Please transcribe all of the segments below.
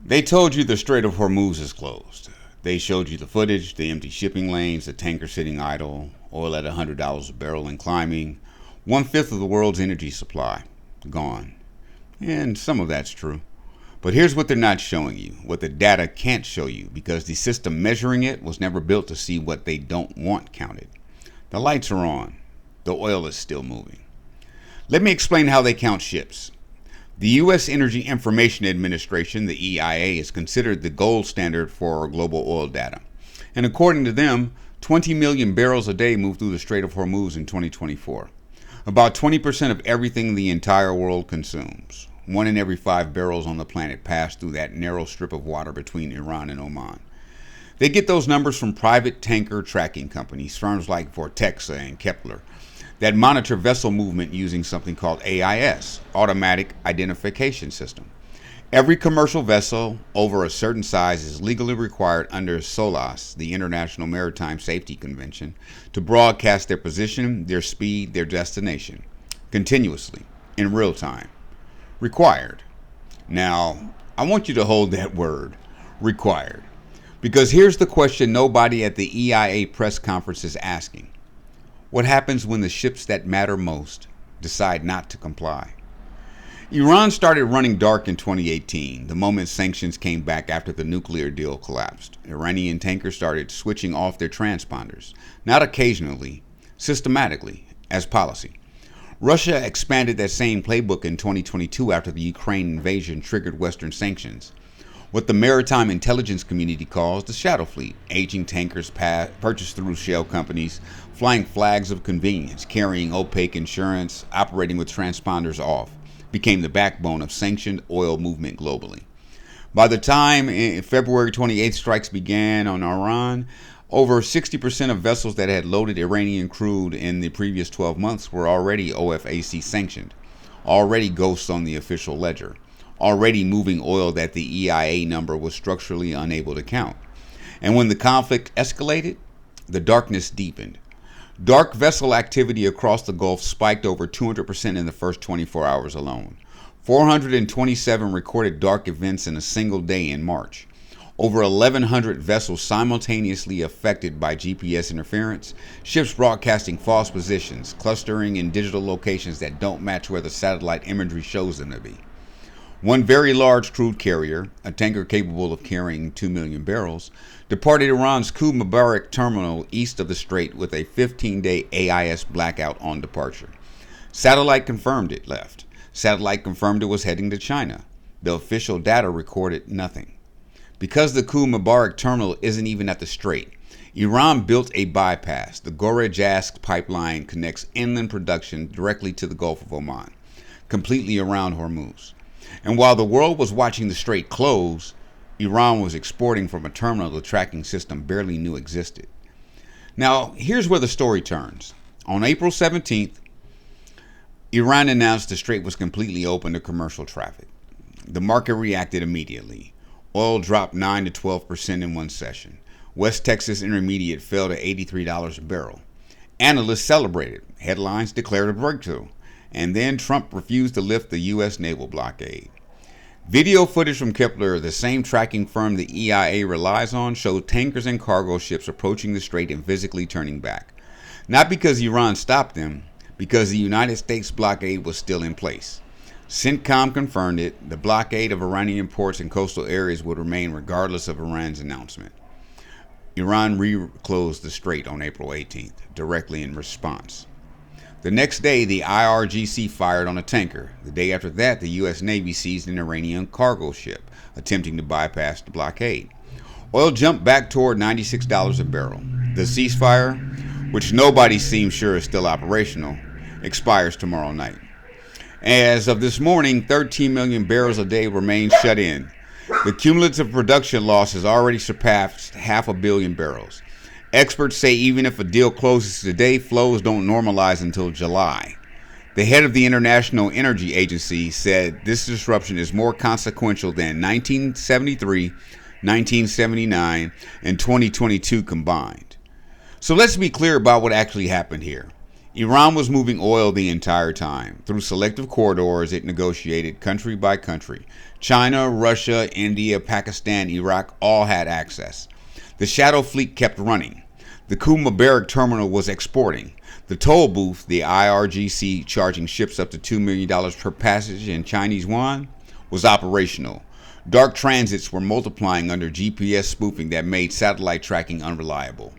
They told you the Strait of Hormuz is closed. They showed you the footage, the empty shipping lanes, the tanker sitting idle, oil at $100 a barrel and climbing. 1/5 of the world's energy supply gone. And some of that's true. But here's what they're not showing you, what the data can't show you, because the system measuring it was never built to see what they don't want counted. The lights are on. The oil is still moving. Let me explain how they count ships. The U.S. Energy Information Administration, the EIA, is considered the gold standard for global oil data. And according to them, 20 million barrels a day moved through the Strait of Hormuz in 2024. About 20% of everything the entire world consumes. 1 in every 5 barrels on the planet pass through that narrow strip of water between Iran and Oman. They get those numbers from private tanker tracking companies, firms like Vortexa and Kepler, that monitor vessel movement using something called AIS, Automatic Identification System. Every commercial vessel over a certain size is legally required under SOLAS, the International Maritime Safety Convention, to broadcast their position, their speed, their destination, continuously, in real time. Required. Now, I want you to hold that word, required, because here's the question nobody at the EIA press conference is asking. What happens when the ships that matter most decide not to comply? Iran started running dark in 2018, the moment sanctions came back after the nuclear deal collapsed. Iranian tankers started switching off their transponders, not occasionally, systematically, as policy. Russia expanded that same playbook in 2022 after the Ukraine invasion triggered Western sanctions. What the maritime intelligence community calls the shadow fleet, aging tankers purchased through shell companies, flying flags of convenience, carrying opaque insurance, operating with transponders off, became the backbone of sanctioned oil movement globally. By the time February 28th strikes began on Iran, over 60% of vessels that had loaded Iranian crude in the previous 12 months were already OFAC sanctioned, already ghosts on the official ledger, already moving oil that the EIA number was structurally unable to count. And when the conflict escalated, the darkness deepened. Dark vessel activity across the Gulf spiked over 200% in the first 24 hours alone. 427 recorded dark events in a single day in March. Over 1,100 vessels simultaneously affected by GPS interference, ships broadcasting false positions, clustering in digital locations that don't match where the satellite imagery shows them to be. One very large crude carrier, a tanker capable of carrying 2 million barrels, departed Iran's Khu Mubarak terminal east of the strait with a 15-day AIS blackout on departure. Satellite confirmed it left. Satellite confirmed it was heading to China. The official data recorded nothing. Because the Khu Mubarak terminal isn't even at the strait, Iran built a bypass. The Gorej pipeline connects inland production directly to the Gulf of Oman, completely around Hormuz. And while the world was watching the strait close, Iran was exporting from a terminal the tracking system barely knew existed. Now, here's where the story turns. On April 17th, Iran announced the strait was completely open to commercial traffic. The market reacted immediately. Oil dropped 9 to 12% in one session. West Texas Intermediate fell to $83 a barrel. Analysts celebrated. Headlines declared a breakthrough. And then Trump refused to lift the U.S. naval blockade. Video footage from Kepler, the same tracking firm the EIA relies on, showed tankers and cargo ships approaching the strait and physically turning back. Not because Iran stopped them, because the United States blockade was still in place. CENTCOM confirmed it. The blockade of Iranian ports and coastal areas would remain regardless of Iran's announcement. Iran reclosed the strait on April 18th, directly in response. The next day, the IRGC fired on a tanker. The day after that, the U.S. Navy seized an Iranian cargo ship, attempting to bypass the blockade. Oil jumped back toward $96 a barrel. The ceasefire, which nobody seems sure is still operational, expires tomorrow night. As of this morning, 13 million barrels a day remain shut in. The cumulative production loss has already surpassed 500 million barrels. Experts say even if a deal closes today, flows don't normalize until July. The head of the International Energy Agency said this disruption is more consequential than 1973, 1979, and 2022 combined. So let's be clear about what actually happened here. Iran was moving oil the entire time. Through selective corridors, it negotiated country by country. China, Russia, India, Pakistan, Iraq all had access. The shadow fleet kept running. The Kumabarak terminal was exporting. The toll booth, the IRGC charging ships up to $2 million per passage in Chinese yuan, was operational. Dark transits were multiplying under GPS spoofing that made satellite tracking unreliable.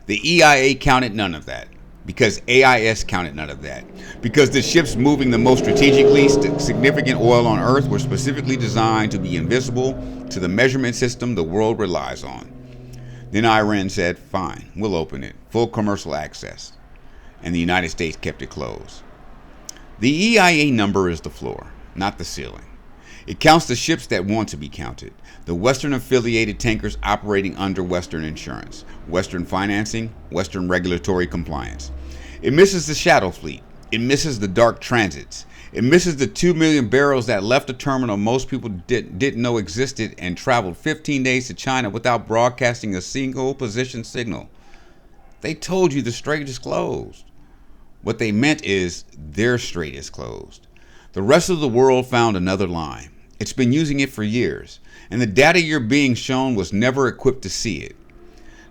The EIA counted none of that, because AIS counted none of that, because the ships moving the most strategically significant oil on Earth were specifically designed to be invisible to the measurement system the world relies on. Then Iran said, fine, we'll open it, full commercial access. And the United States kept it closed. The EIA number is the floor, not the ceiling. It counts the ships that want to be counted, the Western-affiliated tankers operating under Western insurance, Western financing, Western regulatory compliance. It misses the shadow fleet. It misses the dark transits. It misses the 2 million barrels that left a terminal most people didn't know existed and traveled 15 days to China without broadcasting a single position signal. They told you the strait is closed. What they meant is their strait is closed. The rest of the world found another line. It's been using it for years, and the data you're being shown was never equipped to see it.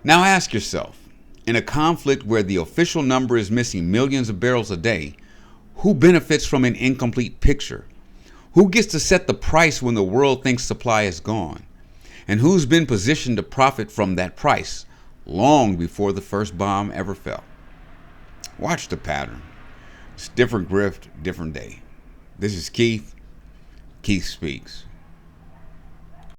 Now ask yourself, in a conflict where the official number is missing millions of barrels a day, who benefits from an incomplete picture? Who gets to set the price when the world thinks supply is gone? And who's been positioned to profit from that price long before the first bomb ever fell? Watch the pattern. It's different grift, different day. This is Keith. Keith Speaks.